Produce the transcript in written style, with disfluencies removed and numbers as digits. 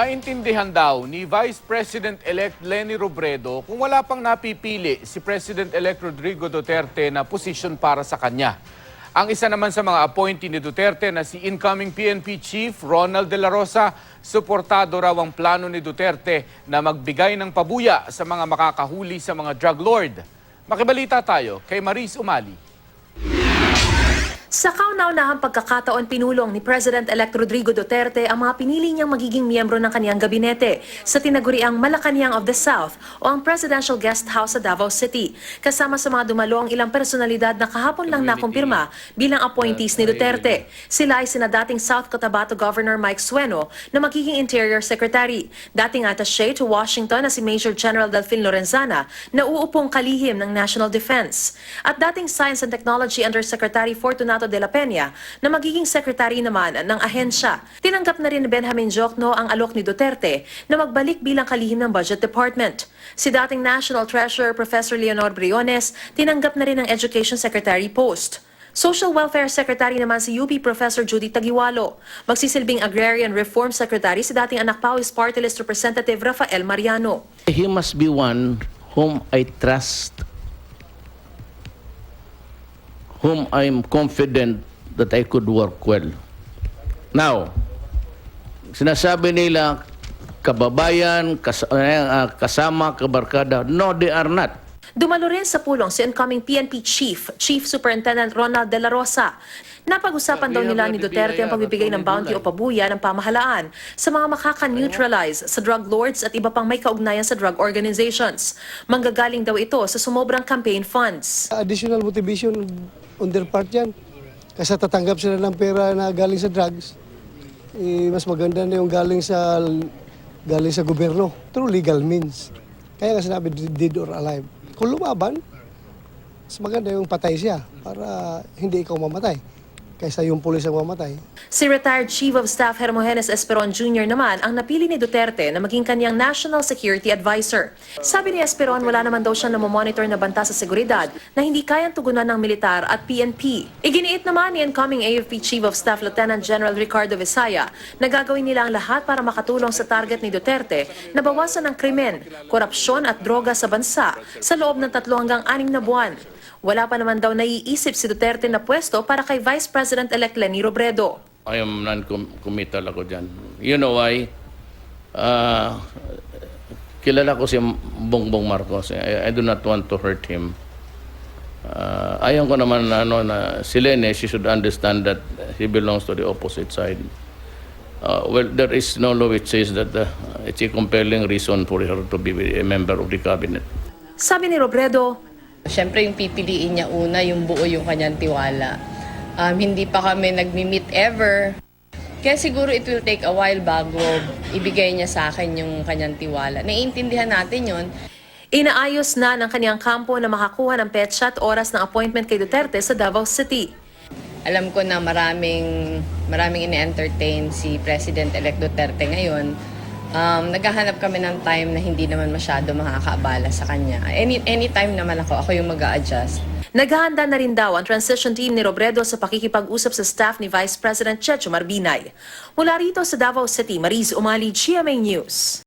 Naintindihan daw ni Vice President-elect Leni Robredo kung wala pang napipili si President-elect Rodrigo Duterte na posisyon para sa kanya. Ang isa naman sa mga appointee ni Duterte na si incoming PNP Chief Ronald De La Rosa, suportado raw ang plano ni Duterte na magbigay ng pabuya sa mga makakahuli sa mga drug lord. Makibalita tayo kay Maris Umali. Sa kauna-unahang pagkakataon, pinulong ni President-elect Rodrigo Duterte ang mga pinili niyang magiging miyembro ng kaniyang gabinete sa tinaguriang Malacanang of the South o ang Presidential Guest House sa Davao City. Kasama sa mga dumalo ang ilang personalidad na kahapon lang nakumpirma bilang appointees ni Duterte. Sila ay sina dating South Cotabato Governor Mike Sueno na magiging Interior Secretary, dating attaché to Washington na si Major General Delfin Lorenzana na uupong kalihim ng National Defense, at dating Science and Technology Undersecretary Fortunato de la Peña na magiging secretary naman ng ahensya. Tinanggap na rin ni Benjamin Jokno ang alok ni Duterte na magbalik bilang kalihim ng Budget Department. Si dating National Treasurer Professor Leonor Briones tinanggap na rin ang Education Secretary post. Social Welfare Secretary naman si UP Professor Judy Tagiwalo. Magsisilbing Agrarian Reform Secretary si dating Anak Pawis Party List Representative Rafael Mariano. He must be one whom I trust, whom I'm confident that I could work well. Now, sinasabi nila kababayan, kasama, kabarkada. No, they are not. Dumalo rin sa pulong si incoming PNP Chief Superintendent Ronald De La Rosa. Napag-usapan daw nila ni Duterte ang pagbibigay ng bounty o pabuya ng pamahalaan sa mga makaka-neutralize sa drug lords at iba pang may kaugnayan sa drug organizations. Manggagaling daw ito sa sumobrang campaign funds. Additional motivation on their part yan. Kasi tatanggap sila ng pera na galing sa drugs. Mas maganda na yung galing sa gobyerno through legal means. Kaya nga sinabi dead or alive. Kung lumaban, mas maganda yung patay siya para hindi ikaw mamatay kaysa yung pulis ang mamatay. Si retired Chief of Staff Hermogenes Esperon Jr. naman ang napili ni Duterte na maging kanyang National Security Advisor. Sabi ni Esperon, wala naman daw siyang namomonitor na banta sa seguridad na hindi kayang tugunan ng militar at PNP. Iginiit naman ni incoming AFP Chief of Staff Lieutenant General Ricardo Visaya na gagawin nila ang lahat para makatulong sa target ni Duterte na bawasan ang krimen, korupsyon at droga sa bansa sa loob ng 3 hanggang 6 na buwan. Wala pa naman daw naiisip si Duterte na pwesto para kay Vice President-elect Leni Robredo. I am non-committal ako dyan. You know why? Kilala ko si Bongbong Marcos. I do not want to hurt him. Ayaw ko naman na si Leni, she should understand that he belongs to the opposite side. Well, there is no law which says that it's a compelling reason for her to be a member of the cabinet. Sabi ni Robredo, siyempre yung pipiliin niya una, yung buo yung kanyang tiwala. Hindi pa kami nagmi-meet ever. Kaya siguro it will take a while bago ibigay niya sa akin yung kanyang tiwala. Naiintindihan natin yon. inaayos na ng kanyang kampo na makakuha ng petsa at oras ng appointment kay Duterte sa Davao City. Alam ko na maraming ini-entertain si President-elect Duterte ngayon. Naghahanap kami ng time na hindi naman masyado makakaabala sa kanya. Anytime naman ako yung mag-a-adjust. Naghahanda na rin daw ang transition team ni Robredo sa pakikipag-usap sa staff ni Vice President Checho Marbinay. Mula rito sa Davao City, Maris Umali, GMA News.